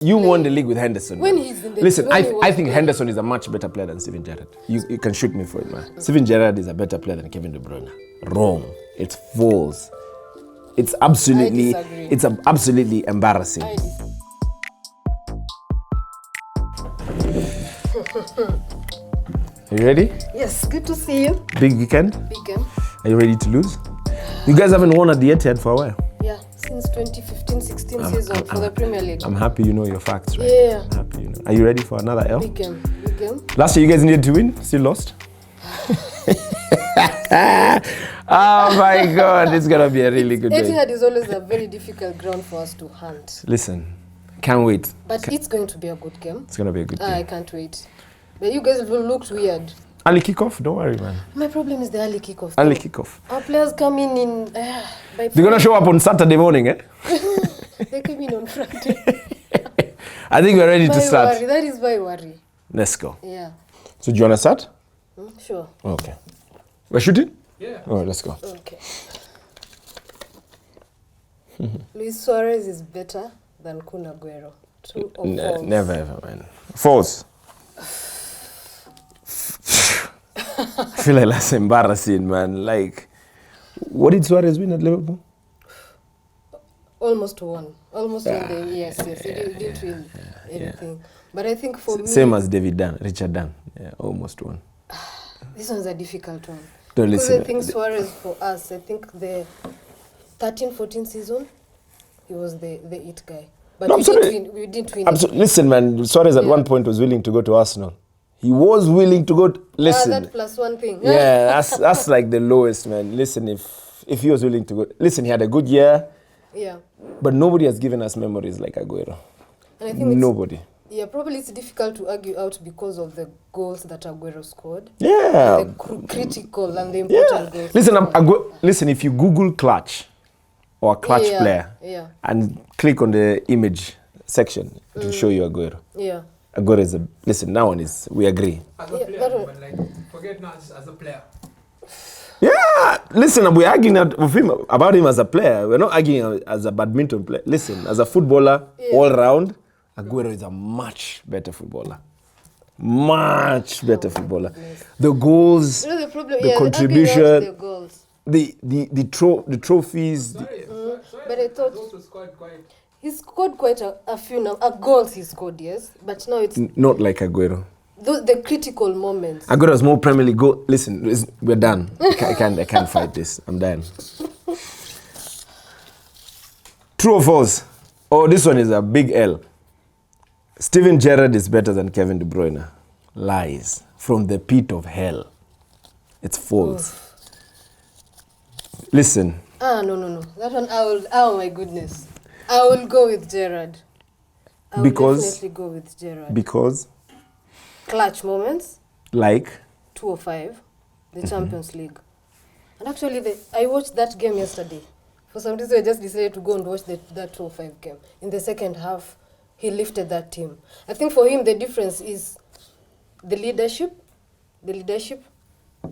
You won the league with Henderson. When he's in the Listen, I think Henderson is a much better player than Steven Gerrard. You can shoot me for it, man. Steven Gerrard is a better player than Kevin De Bruyne. Wrong. It's false. It's absolutely embarrassing. Are you ready? Yes, good to see you. Big weekend? Big game. Are you ready to lose? You guys haven't won at the Etihad for a while. Yeah, since 2015-16 season for the Premier League. I'm happy you know your facts, right? Yeah. I'm happy you know. Are you ready for another L? Big game. Big game. Last year you guys needed to win, still lost. Oh my God, it's gonna be a really good day. Etihad is always a very difficult ground for us to hunt. Listen, can't wait. But it's going to be a good game. It's gonna be a good game. I can't wait. But you guys will look weird. Early kickoff, don't worry, man. My problem is the early kickoff. Early kickoff. Our players come in by They're gonna show up on Saturday morning, eh? They came in on Friday. I think we're ready to start. Worry. That is my worry. Let's go. Yeah. So do you wanna start? Sure. Okay. We're shooting? Yeah. All right, let's go. Okay. Luis Suarez is better than Kun Aguero. True or false? Never ever, man. False. I feel like that's embarrassing, man. Like, what did Suarez win at Liverpool? Almost won. Almost won the yes. He didn't win anything. But I think for me... Same as Richard Dunn. Yeah, almost won. This one's a difficult one. Don't Because listen. I think Suarez for us, I think the 13-14 season, he was the it guy. But No, we didn't win. Listen, man, Suarez at one point was willing to go to Arsenal. He was willing to go. Listen. That plus one thing. Yeah, that's like the lowest, man. Listen, if he was willing to go. Listen, he had a good year. Yeah. But nobody has given us memories like Aguero. And I think nobody. Yeah, probably it's difficult to argue out because of the goals that Aguero scored. Yeah. The critical and the important goals. Listen, if you Google clutch or clutch player and click on the image section, it will show you Aguero. Yeah. Aguero is listen, that one is, we agree. As a player, but like, forget not as a player. Yeah, listen, we're arguing about him as a player. We're not arguing as a badminton player. Listen, as a footballer, all round, Aguero is a much better footballer. Much better footballer. The goals, You know, the problem, the contribution, the goals. the trophies. But I thought he scored quite a few now. Goals he scored, yes. But now it's Not like Aguero. the critical moments. Aguero has more Premier League goals. Listen, we're done. I can't fight this. I'm done. True or false? Oh, this one is a big L. Steven Gerrard is better than Kevin De Bruyne. Lies. From the pit of hell. It's false. Listen. No. That one oh my goodness. I will go with Gerrard. I will definitely go with Gerrard. Because? Clutch moments. Like? 205. The Champions League. And actually, I watched that game yesterday. For some reason, I just decided to go and watch that 205 game. In the second half, he lifted that team. I think for him, the difference is the leadership,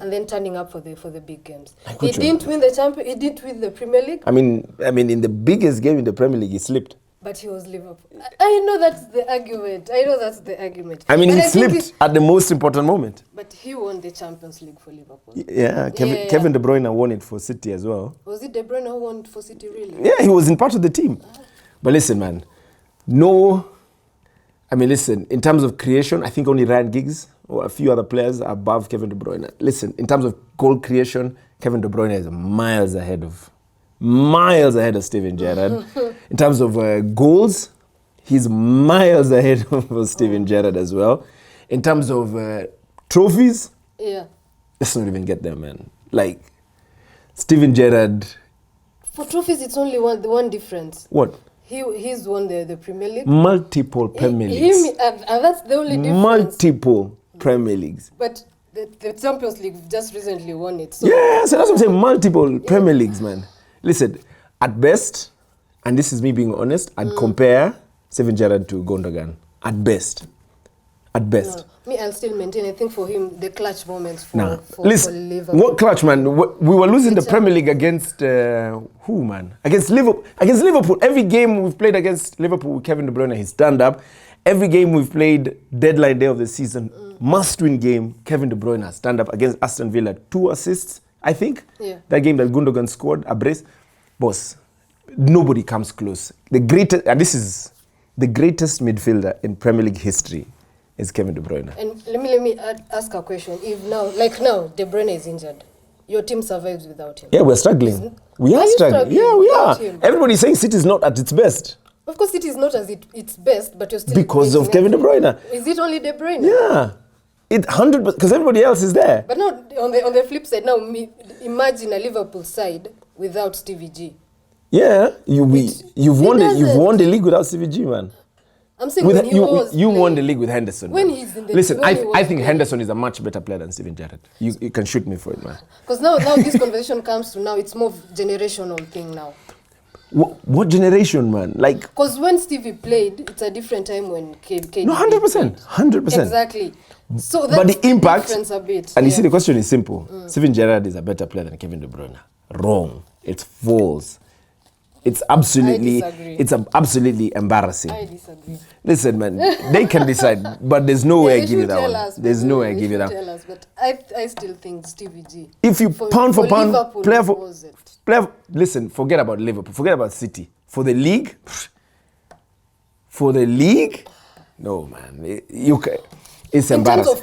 and then turning up for the big games. He didn't win the He didn't win the Premier League. I mean, in the biggest game in the Premier League, he slipped. But he was Liverpool. I know that's the argument. I mean, But he slipped at the most important moment. But he won the Champions League for Liverpool. Yeah, Kevin De Bruyne won it for City as well. Was it De Bruyne who won it for City, really? Yeah, he was in part of the team. But listen, man, listen, in terms of creation, I think only Ryan Giggs or a few other players are above Kevin De Bruyne. Listen, in terms of goal creation, Kevin De Bruyne is miles ahead of Steven Gerrard. In terms of goals, he's miles ahead of Steven Gerrard as well. In terms of trophies, let's not even get there, man. Like, Steven Gerrard... For trophies, it's only one difference. What? He's won the Premier League. Multiple Premier Leagues. That's the only difference. Multiple Premier Leagues. But the Champions League just recently won it. So yeah, so that's what I'm saying. Multiple Premier Leagues, man. Listen, at best, and this is me being honest, I'd compare Steven Gerrard to Gundogan. At best. at best. No. Me, I'll still maintain. I think for him, the clutch moments for Listen, Liverpool. what clutch, man? We were losing the Premier League against who, man? Against Liverpool. Against Liverpool. Every game we've played against Liverpool with Kevin De Bruyne, he stand up. Every game we've played deadline day of the season, must-win game, Kevin De Bruyne has stand up against Aston Villa. 2 assists, I think. Yeah. That game that Gundogan scored, a brace. Boss, nobody comes close. The greatest, and this is the greatest midfielder in Premier League history, is Kevin De Bruyne. And let me ask a question. If now, De Bruyne is injured, your team survives without him. Yeah, we're struggling. We are struggling. Yeah, we are. Everybody's saying City is not at its best. Of course, it is not as its best, but you're still because of Kevin De Bruyne. Is it only De Bruyne? Yeah, it 100% because everybody else is there. But now on the flip side, now imagine a Liverpool side without Stevie G. Yeah, you've won the league without Stevie G, man. I'm saying when you won the league with Henderson. When man. he's in the Listen, I think Henderson is a much better player than Steven Gerrard. You can shoot me for it, man. Because now this conversation comes to now, it's more generational thing now. What generation, man? Like, because when Stevie played, it's a different time when KD. No, 100%. Exactly. So that's but the impact, a bit. And you see, the question is simple. Steven Gerrard is a better player than Kevin De Bruyne. Wrong. It's false. It's absolutely embarrassing. I disagree. Listen, man, they can decide, but there's no way I give you that one. There's no way I give you that. Tell us, but I still think Stevie G. If you pound for pound, Liverpool, listen, forget about Liverpool, forget about City. For the league, no, man, it's embarrassing.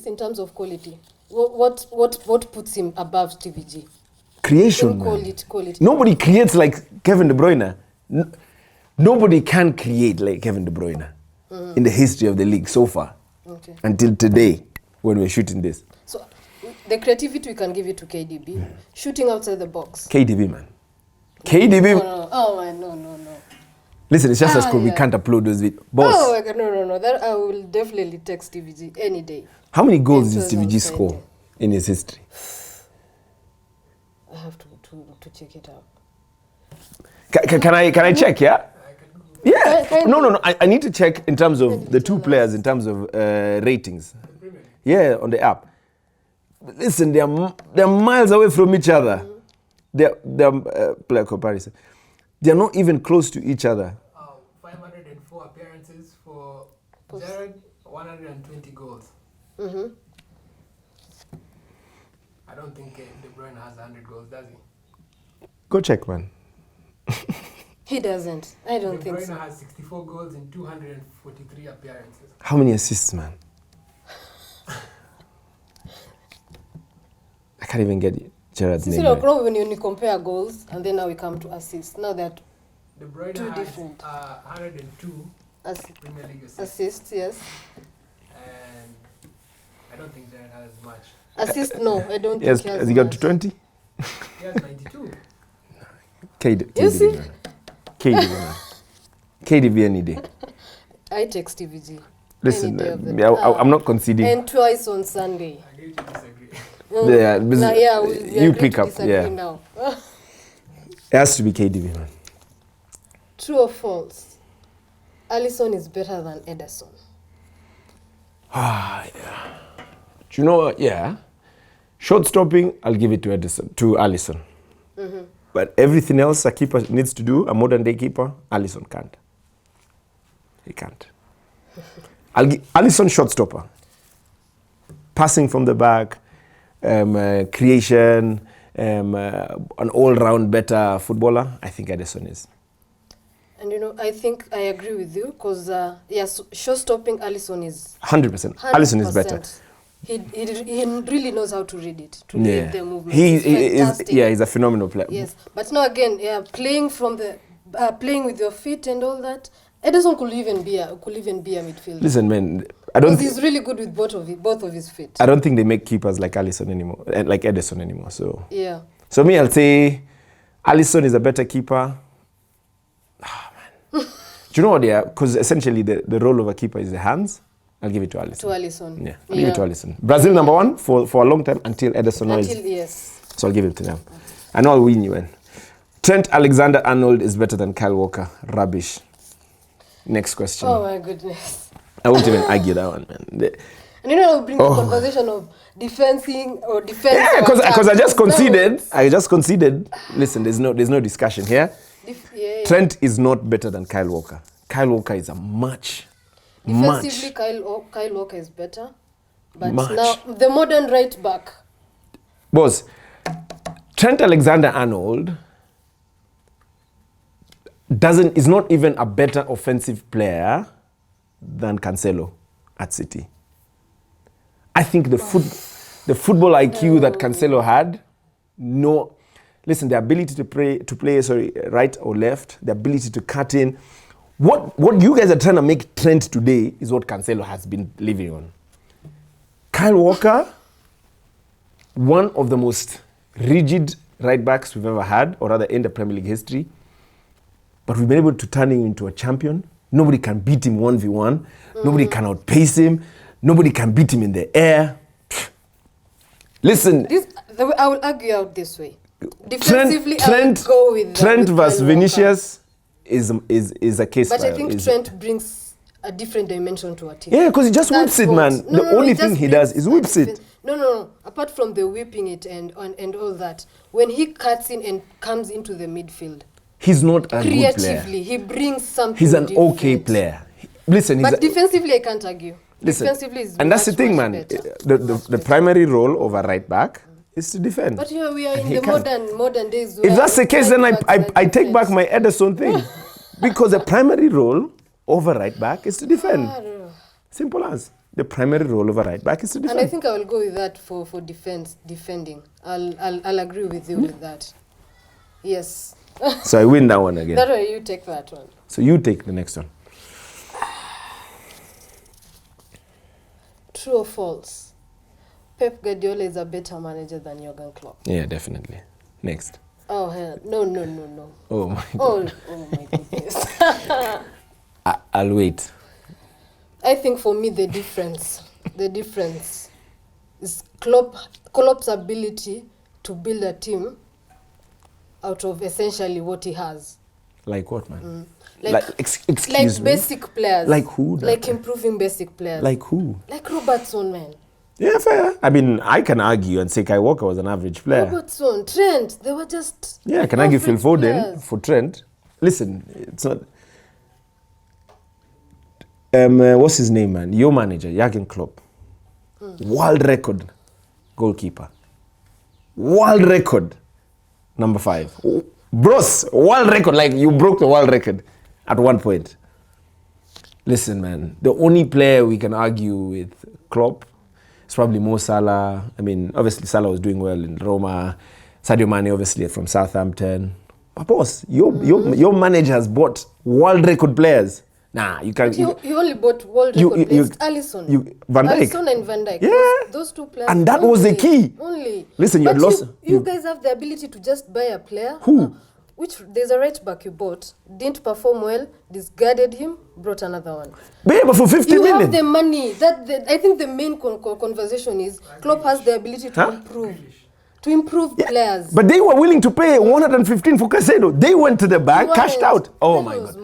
In terms of quality, what puts him above Stevie G? Creation, quality. Nobody creates like Kevin De Bruyne. Nobody can create like Kevin De Bruyne in the history of the league so far. Okay. Until today, when we're shooting this. So, the creativity we can give it to KDB. Shooting outside the box. KDB, man. KDB. No. Oh, man, no. Listen, it's just as cool. We can't upload those videos. Boss. Oh, my God, no. That I will definitely text Stevie G any day. How many goals did Stevie G score in his history? I have to check it out. Can I check, yeah? Yeah. No. I need to check in terms of the two players, in terms of ratings. Yeah, on the app. Listen, they're miles away from each other. They're player comparison. They're not even close to each other. 504 appearances for Gerrard, 120 goals. I don't think De Bruyne has 100 goals, does he? Go check, man. He doesn't. I don't think so. De Bruyne has 64 goals in 243 appearances. How many assists, man? I can't even get Gerrard's name. When you compare goals and then now we come to assists. Now that De Bruyne two has different 102 Premier League assists, yes. And I don't think Gerrard has much. Assist, no, I don't Yes, think he has has he got much. to 20? He has 92. You see? KDB any day. I text Stevie G. Listen, I'm not conceding. And twice on Sunday. Agree to disagree. You pick up, yeah. Now. It has to be KDB, man. True or false? Alisson is better than Ederson. Yeah. Do you know what? Yeah. Short stopping, I'll give it to Alisson. But everything else a keeper needs to do, a modern day keeper, Alisson can't. He can't. Alisson short stopper. Passing from the back, creation, an all-round better footballer, I think Ederson is. And I think I agree with you because, short stopping Alisson is 100%. Alisson is better. He really knows how to read it, to read the movement. He's a phenomenal player. Yes, but now again, playing with your feet and all that, Ederson could even be a midfielder. Listen, man, he's really good with both of his feet. I don't think they make keepers like Alisson anymore, like Ederson anymore. So yeah. So me, I'll say Alisson is a better keeper. Man. Do you know what? Yeah, because essentially the role of a keeper is the hands. I'll give it to Alisson. Yeah, I'll give it to Alisson. Brazil number one for a long time until Ederson. Yes. So I'll give it to them. I know I'll win you, man. Trent Alexander-Arnold is better than Kyle Walker. Rubbish. Next question. Oh my goodness. I won't even argue that one, man. And I'll bring the conversation of defending or defense. Yeah, because I just conceded. Listen, there's no discussion here. Trent is not better than Kyle Walker. Kyle Walker is a defensively, Kyle Walker is better. But now the modern right back. Boss, Trent Alexander-Arnold is not even a better offensive player than Cancelo at City. I think the football IQ that Cancelo had, listen, the ability to play right or left, the ability to cut in. What you guys are trying to make Trent today is what Cancelo has been living on. Kyle Walker, one of the most rigid right backs we've ever had, or rather in the Premier League history. But we've been able to turn him into a champion. Nobody can beat him 1v1. Nobody can outpace him. Nobody can beat him in the air. Listen. I will argue out this way. Defensively, I will go with Trent versus Vinicius is a case. But I think Trent brings a different dimension to a team. Yeah, because he just whips it, man. The only thing he does is whips it. No. Apart from the whipping it and all that, when he cuts in and comes into the midfield, he's not a good player. Creatively, he brings something. He's an different. okay player. Listen, but defensively, I can't argue. Listen, defensively is and that's the thing, man. The primary role of a right back is to defend. But here we are in the modern days. If that's the case, then I take back my Ederson thing, because the primary role of a right back is to defend. Simple as. The primary role of a right back is to defend. And I think I will go with that for defending. I'll agree with you with that. Yes. So I win that one again. That way you take that one. So you take the next one. True or false? Pep Guardiola is a better manager than Jurgen Klopp. Yeah, definitely. Next. Oh, hell. No. Oh my God. Oh my goodness. I'll wait. I think for me the difference is Klopp's ability to build a team out of essentially what he has. Like what, man? Excuse me? Basic players. Like who? Like improving basic players. Like who? Like Robertson, man. Yeah, fair. I mean, I can argue and say Kyle Walker was an average player. Robertson, Trent, they were just... Yeah, I can argue Phil Foden for Trent. Listen, it's not... what's his name, man? Your manager, Jurgen Klopp. World record goalkeeper. World record number 5. Bros, world record. Like, you broke the world record at one point. Listen, man, the only player we can argue with Klopp is probably Mo Salah. I mean, obviously Salah was doing well in Roma. Sadio Mane, obviously, from Southampton. But boss, your manager has bought world record players. Nah, you can't. He only bought world record players. Alisson. Van Dijk. Alisson and Van Dijk. Yeah. Those two players. And that was the key. Only. Listen, you had lost. You guys have the ability to just buy a player. Who? There's a right back you bought, didn't perform well, discarded him, brought another one. But for 50 million. You have the money. I think the main conversation is Klopp has the ability to improve players. But they were willing to pay 115 for Casado. They went to the bank, cashed out. Oh my God.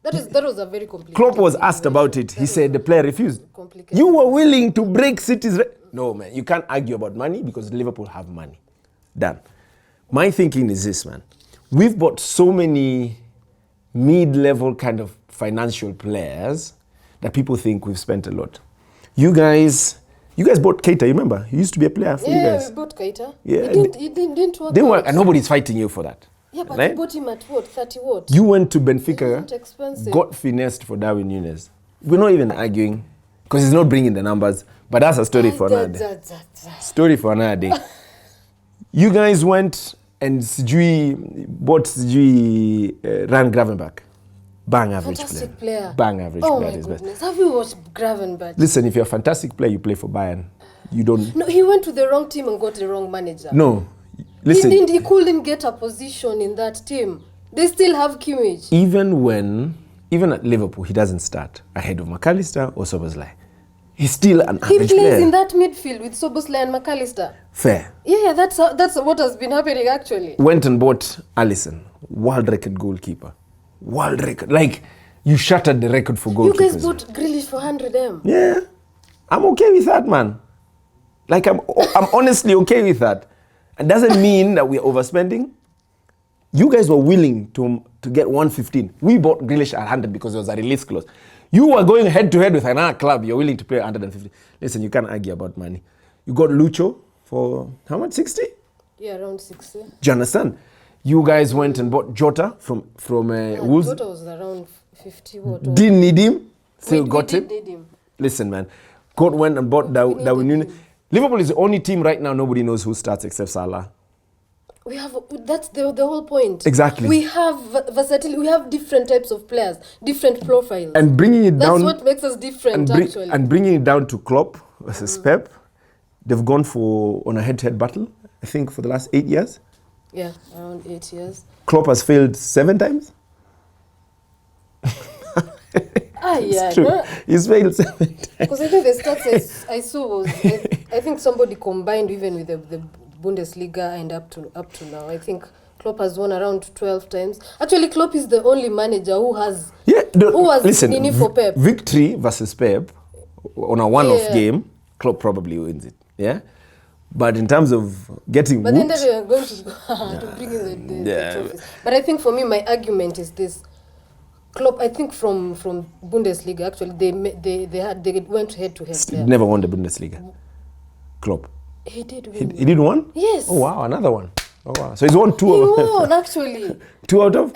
That was a very complicated. Klopp was asked about it. He said the player refused. You were willing to break City's... No, man. You can't argue about money because Liverpool have money. Done. My thinking is this, man. We've bought so many mid-level kind of financial players that people think we've spent a lot. You guys bought Keita, you remember? He used to be a player for you guys. Yeah, we bought Keita. Yeah. He didn't work out. And nobody's fighting you for that. Yeah, but you bought him at what? 30 what? You went to Benfica, expensive. Got finessed for Darwin Núñez. We're not even arguing because he's not bringing the numbers, but that's a story for another day. Story for another day. You guys went and bought Ryan Gravenberch. Bang average Fantastic player. Bang average player. Oh my goodness. Have you watched Gravenberch? Listen, if you're a fantastic player, you play for Bayern. You don't... No, he went to the wrong team and got the wrong manager. No. Listen. He couldn't get a position in that team. They still have Kimmich. Even at Liverpool, he doesn't start ahead of McAllister or Szoboszlai. He's still an average player. He plays in that midfield with Szoboszlai and McAllister. Fair. Yeah, that's what has been happening actually. Went and bought Alisson, world record goalkeeper. World record. Like, You shattered the record for goalkeepers. You guys bought Grealish for 100M. Yeah. I'm okay with that, man. Like, I'm honestly okay with that. It doesn't mean that we're overspending. You guys were willing to get 115. We bought Grealish at 100 because it was a release clause. You were going head-to-head with another club. You're willing to pay 150. Listen, you can't argue about money. You got Lucho for, how much, 60? Yeah, around 60. Do you understand? You guys went and bought Jota from Wolves. Jota was around 50. What? Didn't need him. Still We got him. did need him. Listen, man. God went and bought Darwin Núñez. Liverpool is the only team right now nobody knows who starts except Salah. We have, that's the whole point. Exactly. We have versatility. We have different types of players, different profiles. And bringing it down. That's what makes us different, actually. And bringing it down to Klopp versus Pep, they've gone on a head-to-head battle, I think, for the last 8 years. Yeah, around 8 years. Klopp has failed 7 times. Yeah. True. No? He's failed 7 times. Because I think the stats I saw was, I think somebody combined even with the Bundesliga and up to now. I think Klopp has won around 12 times. Actually, Klopp is the only manager who has Nini for Pep. Victory versus Pep on a one-off game, Klopp probably wins it. Yeah, but in terms of getting, but then they are going to bring in the trophies. But I think for me, my argument is this: Klopp, I think from Bundesliga, actually, they went head to head. Never won the Bundesliga. Klopp. He did win. He did one? Yes. Oh wow, another one. Oh wow. So he's won 2 He of them. won, actually. 2 out of?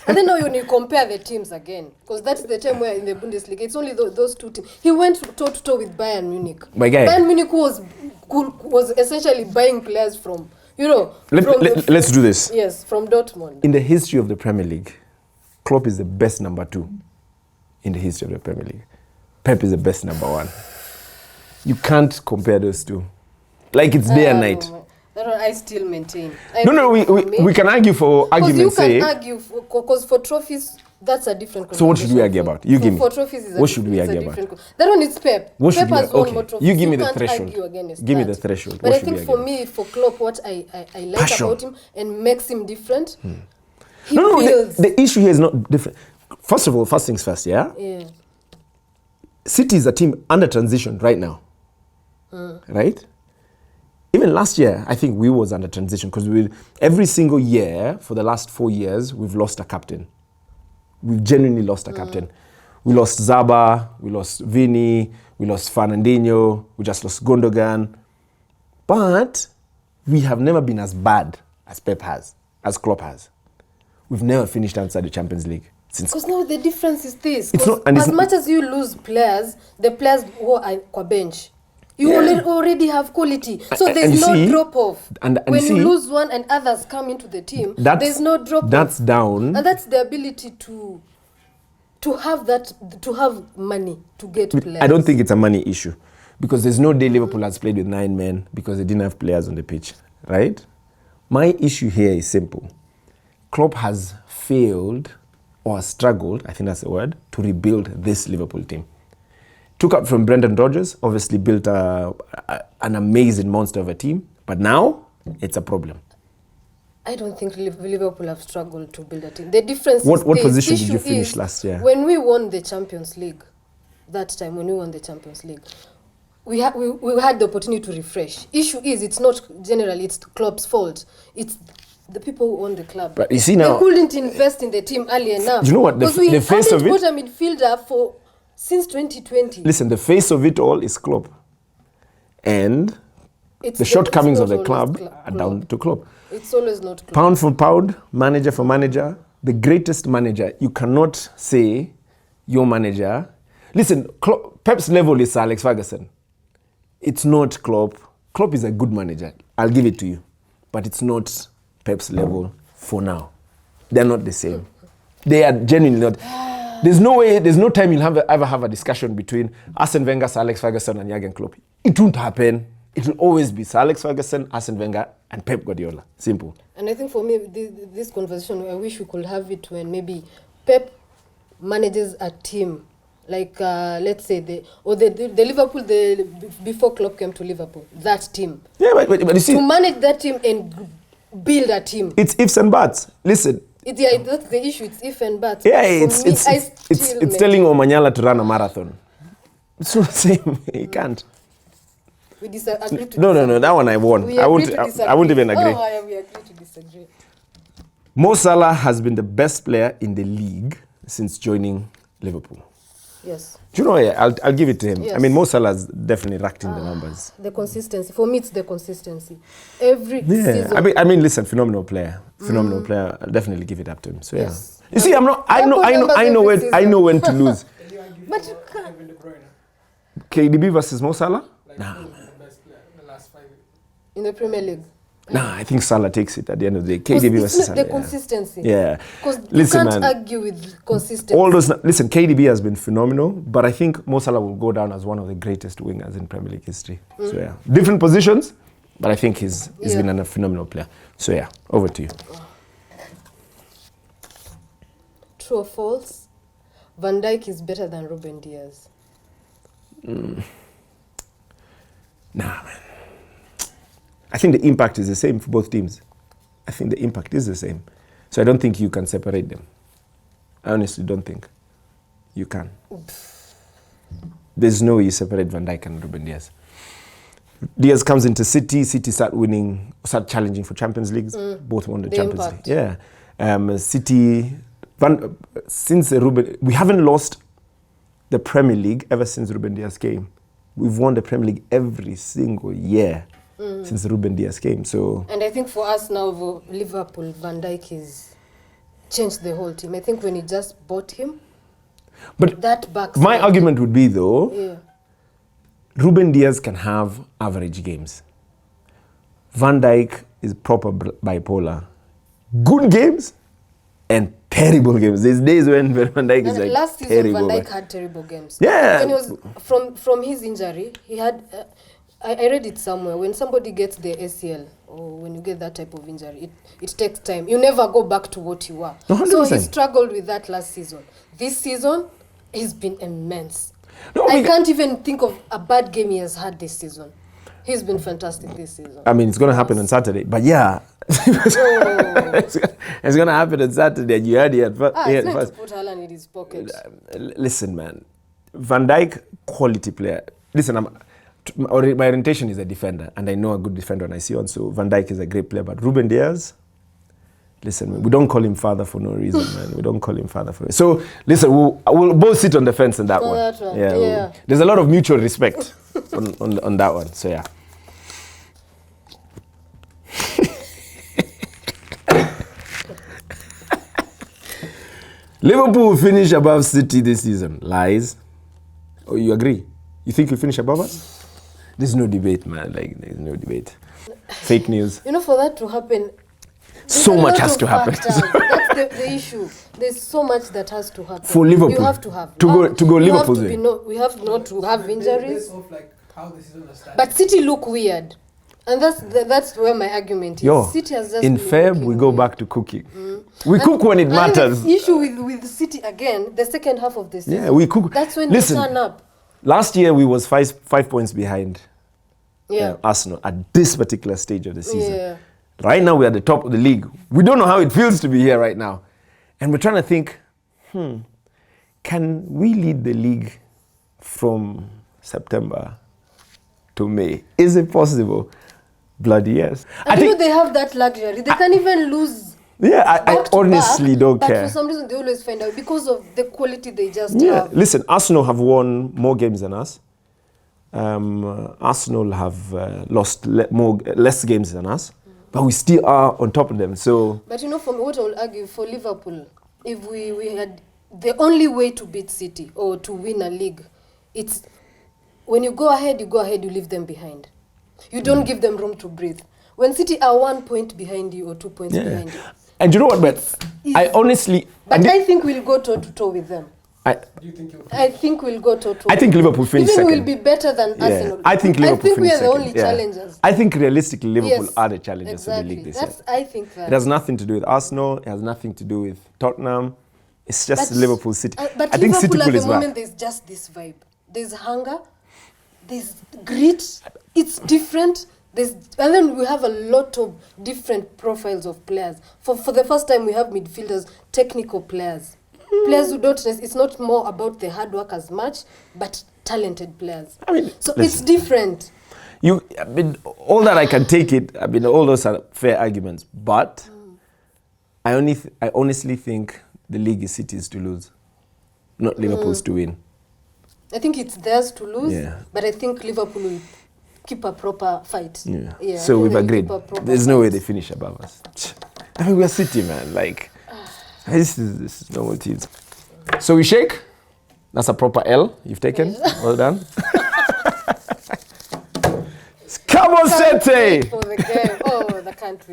And then now when you compare the teams again, because that's the time where in the Bundesliga, it's only those 2 teams. He went toe-to-toe with Bayern Munich. My guy. Bayern Munich was essentially buying players from, let's do this. Yes, from Dortmund. In the history of the Premier League, Klopp is the best number 2 in the history of the Premier League. Pep is the best number 1. You can't compare those 2. Like it's day and night. That one I still maintain. We can argue for argument's sake. You can argue, because for trophies, that's a different So what should we argue about? You give me. For trophies, What should we argue about? That one is Pep. What should Pep we has won okay. more trophies. You give me the can't threshold. argue against Give me that. the threshold. But What I should we think for argue me, for Klopp, what I like Passion. about him and makes him different, the issue here is not different. First of all, first things first, yeah? Yeah. City is a team under transition right now. Right? Even last year, I think we was under transition because every single year for the last 4 years, we've lost a captain. We've genuinely lost a captain. We lost Zaba, we lost Vini, we lost Fernandinho, we just lost Gundogan. But we have never been as bad as Pep has, as Klopp has. We've never finished outside the Champions League. Because now the difference is this. As much as you lose players, the players who are on bench, you already have quality. So there's no drop-off. And when you lose one and others come into the team, there's no drop-off. That's down. And that's the ability to have money to get players. I don't think it's a money issue. Because there's no day Liverpool has played with 9 men because they didn't have players on the pitch. Right? My issue here is simple. Klopp has failed or struggled, I think that's the word, to rebuild this Liverpool team. Took out from Brendan Rodgers, obviously built an amazing monster of a team, but now it's a problem. I don't think Liverpool have struggled to build a team. The difference what is position did you finish last year? When we won the Champions League, that time when we won the Champions League, we had the opportunity to refresh. Issue is it's not generally it's Klopp's fault. It's the people who own the club. But you see now, they couldn't invest in the team early enough. You know what? The face of it. We haven't bought a midfielder since 2020. Listen, the face of it all is Klopp, and the shortcomings of the club are down to Klopp. It's always not Klopp. Pound for pound, manager for manager, the greatest manager. You cannot say your manager. Listen, Pep's level is Alex Ferguson. It's not Klopp. Klopp is a good manager. I'll give it to you, but it's not Pep's level for now. They're not the same. They are genuinely not. There's no way, there's no time you'll ever have a discussion between Arsene Wenger, Sir Alex Ferguson, and Jurgen Klopp. It won't happen. It will always be Sir Alex Ferguson, Arsene Wenger, and Pep Guardiola. Simple. And I think for me, this conversation, I wish we could have it when maybe Pep manages a team. Like, let's say, the Liverpool, before Klopp came to Liverpool, that team. Yeah, but you see, to manage that team and build a team. It's ifs and buts. Listen, That's the issue. It's if and but. Yeah, For me, it's telling Omanyala to run a marathon. It's not the same. He can't. We disagree to No, disagree. that one I won. We I agree to won't disagree. even agree. Oh, yeah, we agree to disagree. Mo Salah has been the best player in the league since joining Liverpool. Yes. Do you know what? I'll give it to him. Yes. I mean, Mo Salah's definitely racked in the numbers. The consistency. For me, it's the consistency. Every season. I mean, listen, phenomenal player. Phenomenal player. I'll definitely give it up to him. So Yes. yeah. You see, I know when to lose. But you can't. Kevin De Bruyne, KDB versus Mo Salah? like Nah, the best player in the last 5 years. In the Premier League. Nah, I think Salah takes it at the end of the day. 'Cause KDB it's versus not Salah. the consistency. Yeah. Because you Listen, can't man. argue with consistency. All those. Listen, KDB has been phenomenal, but I think Mo Salah will go down as one of the greatest wingers in Premier League history. So yeah, different positions, but I think he's been a phenomenal player. So yeah, over to you. True or false? Van Dijk is better than Ruben Diaz. Nah, man. I think the impact is the same for both teams. I think the impact is the same. So I don't think you can separate them. I honestly don't think you can. There's no way you separate Van Dijk and Ruben Diaz. Diaz comes into City start challenging for Champions Leagues. Both won the Champions impact. League. Yeah. City, since Ruben, we haven't lost the Premier League ever since Ruben Diaz came. We've won the Premier League every single year since Ruben Diaz came. So And I think for us now, for Liverpool, Van Dijk has changed the whole team. I think when he just bought him, but that backs my up. argument would be though, Yeah. Ruben Diaz can have average games. Van Dijk is proper bipolar. Good games and terrible games. There's days when Van Dijk is And like last season, terrible. Van Dijk had terrible games. Yeah. When he was from his injury, he had. I read it somewhere. When somebody gets the ACL or when you get that type of injury, it takes time. You never go back to what you were. 100%. So he struggled with that last season. This season, he's been immense. No, I can't even think of a bad game he has had this season. He's been fantastic this season. I mean, it's going to happen on Saturday. But yeah, it's going to happen on Saturday. You heard it It's not to put Haaland in his pocket. Listen, man. Van Dijk, quality player. Listen, my orientation is a defender, and I know a good defender when I see one. So Van Dijk is a great player. But Ruben Diaz, listen, man, we don't call him father for no reason, man. We don't call him father for. So listen, we'll both sit on the fence on that one. That one. Yeah, Yeah. there's a lot of mutual respect on that one. So yeah. Liverpool will finish above City this season. Lies. Oh, you agree? You think you finish above us? There's no debate, man. Like, there's no debate. Fake news. You know, for that to happen, So there's a much lot has of to happen. factors. That's the issue. There's so much that has to happen. For Liverpool. You have to have. To go you have Liverpool's to way. we have not to have injuries. Based off like how the season has started. But City look weird. And that's where my argument is. Yo, City has just in been Feb, looking we go weird. back to cooking. We cook when it And matters. the issue with City again, the second half of the season. Yeah, we cook. That's when Listen, they turn up. last year we was five points behind Yeah. Arsenal at this particular stage of the season. Yeah. Right now we're at the top of the league. We don't know how it feels to be here right now. And we're trying to think, can we lead the league from September to May? Is it possible? Bloody yes. And you know they have that luxury. They can even lose. Yeah, I back to honestly back, don't but care. for some reason they always find out because of the quality they just Yeah, have. listen, Arsenal have won more games than us. Arsenal have lost less games than us, but we still are on top of them. So But you know, from what I will argue for Liverpool, if we had the only way to beat City or to win a league, it's when you go ahead, you leave them behind. You don't give them room to breathe. When City are 1 point behind you or 2 points behind you. And you know what, but I honestly, But I think we'll go toe to toe with them. Do you think you'll I think we'll go toe to toe. I think Liverpool finish Even second. we'll be better than Arsenal. I think Liverpool I think we finish are the second. only Yeah. challengers. I think realistically Liverpool Yes, are the challengers exactly. of the league this That's, year. I think that. It has nothing to do with Arsenal. It has nothing to do with Tottenham. It's just Liverpool City. But I think Liverpool City at pool the is moment, back. there's just this vibe. There's hunger. There's grit. It's different. And then we have a lot of different profiles of players. For the first time, we have midfielders, technical players. Players who don't, it's not more about the hard work as much, but talented players. I mean, so listen. it's different. I mean, all that I can take it. I mean, all those are fair arguments. But I honestly think the league is City's to lose, not Liverpool's to win. I think it's theirs to lose, Yeah. but I think Liverpool will keep a proper fight. Yeah. So we've agreed. There's no way they finish above us. I mean, we're City, man. Like, this is normal teams. So we shake. That's a proper L you've taken. Well done. Come on, City! For the game. Oh, the country.